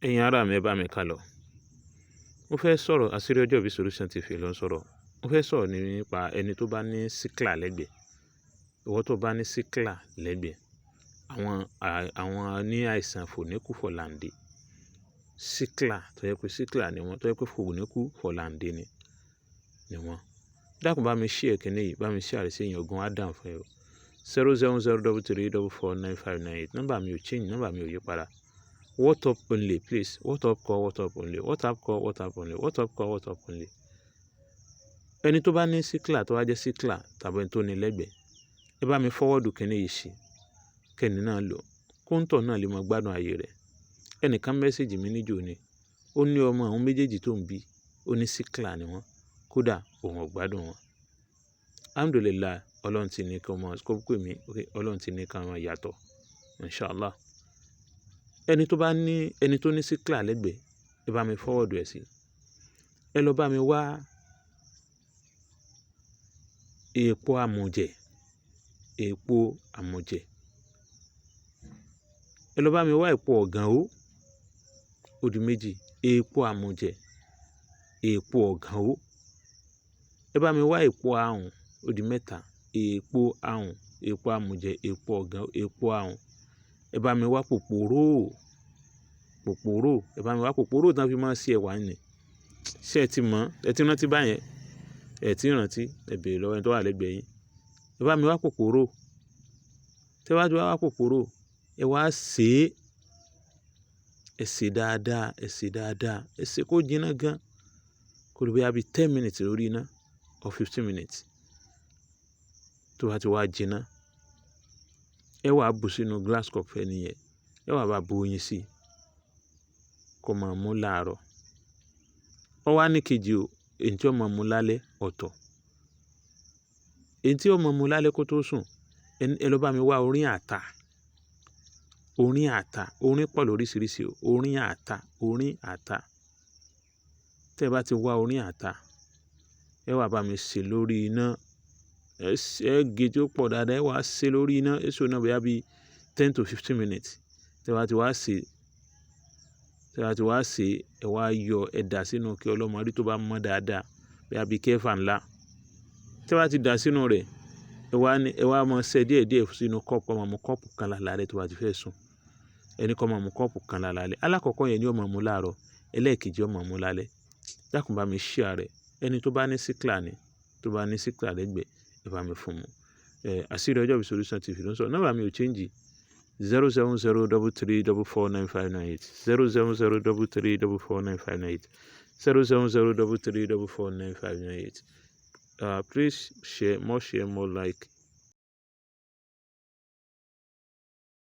Ẹ̀yin ará mi ẹ bá mi ká lọ. Mo fẹ́ sọ̀rọ̀ Àṣírí Ọjọ́ Ìbí Solution TV ló ń sọ̀rọ̀. Mo fẹ́ sọ̀rọ̀ nípa ẹni tó bá ní síkìlà lẹ́gbẹ̀ẹ́. Ìwọ tó bá ní síkìlà lẹ́gbẹ̀ẹ́. Àwọn ní àìsàn fòníkú-fọ̀làǹdè. Síkìlà tó yẹ pé síkìlà ni wọ́n, tó yẹ pé fòníkú-fọ̀làǹdè ni wọ́n. Dákun bá mi share kíní yìí, bá mi share sí èèyàn ogun Adam fún ẹ o. 07033349598. Nọ́mbà mi ò change, nọ́mbà mi ò yí padà. WhatsApp only, please. WhatsApp call, WhatsApp only. WhatsApp call, WhatsApp only. WhatsApp call, WhatsApp only. Ẹni tó bá ní síkìlà tó wá jẹ́ síkìlà tàbí ẹni tó ní lẹ́gbẹ̀ẹ́, ẹ bá mi forward kíní yìí sí. Kẹ́ni náà lò. Kóńtọ̀ náà lè máa gbádùn ayé rẹ̀. Ẹnìkan mẹ́sẹ̀jì mi níjó ni. Ó ní ọmọ àwọn méjèèjì tó ń bí, ó ní síkìlà ni wọ́n. Kódà òun ò gbádùn wọn. Alhamdulillah, Ọlọ́run ti ní kí ọmọ kó pè mí, Ọlọ́run ti ní kí wọ́n yàtọ̀. Inshallah. Ẹni tó ní síkìlà lẹ́gbẹ̀ẹ́, ẹ bá mi forward ẹ̀ sí. Ẹ lọ bá mi wá èèpo àmùjẹ. Ẹ lọ bá mi wá èèpo ọ̀gànó. Ó di méjì. Èèpo àmùjẹ, èèpo ọ̀gànó. Ẹ bá mi wá èèpo ahùn. Ó di mẹ́ta. Èèpo ahùn, èèpo àmùjẹ, èèpo ọ̀gànó, èèpo ahùn. Ẹ bá mi wá pòpòrò. Ẹ bá mi wá pòpòrò tán fi máa ń ṣe ẹ̀wà ni. Ṣé ẹ ti mọ̀? Ẹ ti rántí báyẹn? Ẹ ti rántí? Ẹ bèèrè lọ́wọ́ ẹni tó wà lẹ́gbẹ̀ẹ́ yín. Ẹ bá mi wá pòpòrò. Tẹ́ bá ti wá pòpòrò, ẹ wá sè é. Ẹ sè dáadáa, Ẹ sè kó jiná gan. Kó lè bí 10 minutes lórí iná or 15 minutes. Tó bá ti wá jiná, ẹ wá bù sínú glass cup ẹni yẹn. Ẹ wá bá bu oyin sí. Kó máa mú láàárọ̀. Ó wá ní kejì o, èyí tí ó máa mú lálẹ́ ọ̀tọ̀. Èyí tí ó máa mú lálẹ́ kó tó sùn, ẹ lọ bá mi wá orín àtà. Orín pọ̀ lóríṣiríṣi o. Orín àtà. Tẹ́ bá ti wá orín àtà, ẹ wá bá mi sè lórí iná. Ẹ gé tí ó pọ̀ dáadáa, ẹ wá sè lórí iná. Ẹ sọ náà bí 10 to 15 minutes. Tẹ́ bá ti wá sè, ẹ wá yọ ẹ̀dà sínú kí ọlọ́mọrí tó bá mọ́ dáadáa, bí kẹfà ńlá. Tẹ́ bá ti dà sínú rẹ̀, ẹ wá máa ṣẹ́ díẹ̀díẹ̀ sínú kọ́ọ̀pù. Ọmọ mú kọ́ọ̀pù kan lálẹ́ tó bá ti fẹ́ sùn. Ẹni kọ́ máa mú kọ́ọ̀pù kan lálẹ́. Alákọ̀ọ́kọ́ yẹn ni ó máa mú láàárọ̀. Ẹlẹ́ẹ̀kejì ó máa mú lálẹ́. Dákun bá mi share rẹ̀. Ẹni tó bá ní síkìlà lẹ́gbẹ̀ẹ́, ẹ bá mi fún mu. Àṣírí Ọjọ́ Ìbí Solution TV ló ń sọ. Nọ́mbà mi ò change. 07033349598. 07033349598. 07033349598. Please share more like.